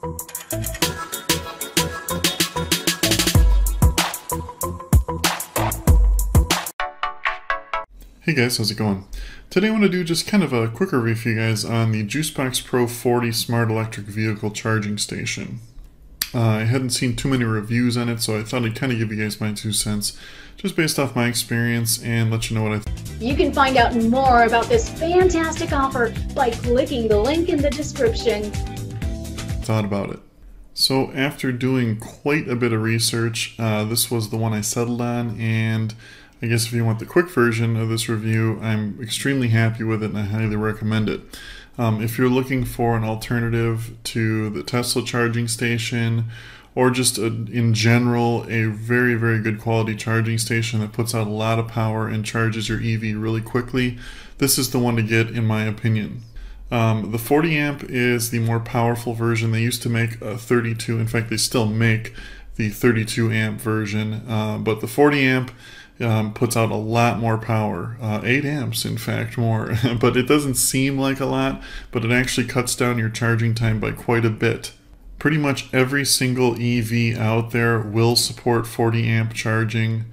Hey guys, how's it going? Today I want to do just kind of a quick review for you guys on the Juicebox Pro 40 Smart Electric Vehicle Charging Station. I hadn't seen too many reviews on it, so I thought I'd kind of give you guys my 2 cents, just based off my experience, and let you know what I think. You can find out more about this fantastic offer by clicking the link in the description. Thought about it. So after doing quite a bit of research, this was the one I settled on, and I guess if you want the quick version of this review, I'm extremely happy with it and I highly recommend it. If you're looking for an alternative to the Tesla charging station, or just in general a very, very good quality charging station that puts out a lot of power and charges your EV really quickly, this is the one to get in my opinion. The 40 amp is the more powerful version. They used to make a 32, in fact they still make the 32 amp version, but the 40 amp puts out a lot more power, 8 amps in fact more, but it doesn't seem like a lot, but it actually cuts down your charging time by quite a bit. Pretty much every single EV out there will support 40 amp charging.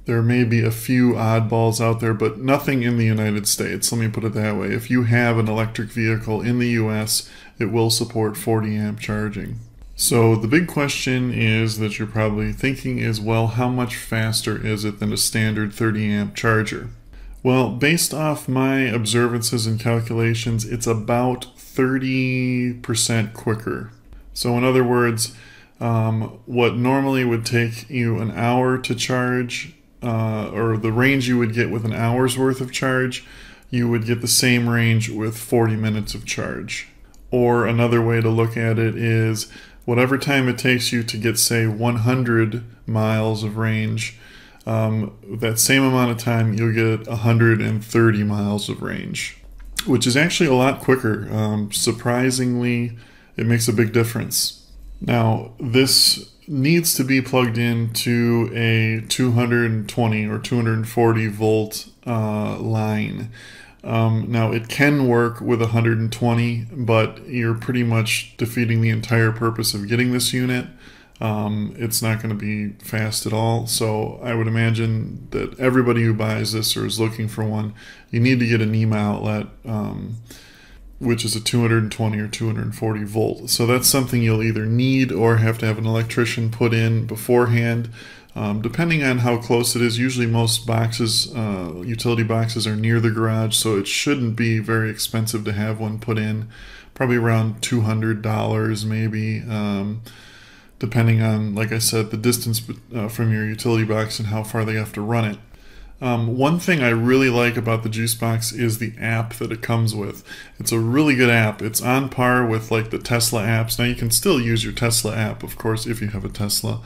There may be a few oddballs out there, but nothing in the United States, let me put it that way. If you have an electric vehicle in the US, it will support 40 amp charging. So the big question is that you're probably thinking is, well, how much faster is it than a standard 30 amp charger? Well, based off my observances and calculations, it's about 30% quicker. So in other words, what normally would take you an hour to charge, or the range you would get with an hour's worth of charge, you would get the same range with 40 minutes of charge. Or another way to look at it is, whatever time it takes you to get, say, 100 miles of range, that same amount of time you'll get 130 miles of range, which is actually a lot quicker. Surprisingly, it makes a big difference. Now, this needs to be plugged into a 220 or 240 volt line. Now it can work with 120, but you're pretty much defeating the entire purpose of getting this unit. It's not going to be fast at all, so I would imagine that everybody who buys this or is looking for one, you need to get a NEMA outlet, which is a 220 or 240 volt. So that's something you'll either need or have to have an electrician put in beforehand. Depending on how close it is, usually most boxes, utility boxes, are near the garage, so it shouldn't be very expensive to have one put in. Probably around $200 maybe, depending on, like I said, the distance from your utility box and how far they have to run it. One thing I really like about the Juicebox is the app that it comes with. It's a really good app. It's on par with like the Tesla apps. Now you can still use your Tesla app, of course, if you have a Tesla.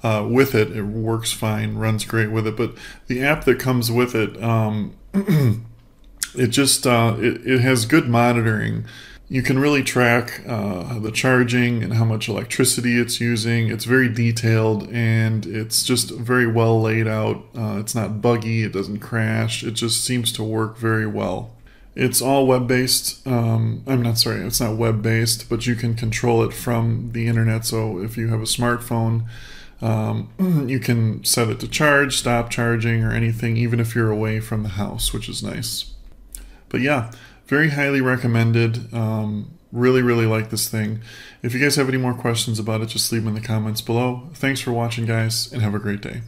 With it, it works fine, runs great with it, but the app that comes with it, it has good monitoring. You can really track the charging and how much electricity it's using. It's very detailed and it's just very well laid out. It's not buggy, it doesn't crash, it just seems to work very well. It's all web-based. It's not web-based, but you can control it from the internet. So if you have a smartphone, you can set it to charge, stop charging, or anything, even if you're away from the house, which is nice. But yeah, very highly recommended. Really, really like this thing. If you guys have any more questions about it, just leave them in the comments below. Thanks for watching, guys, and have a great day.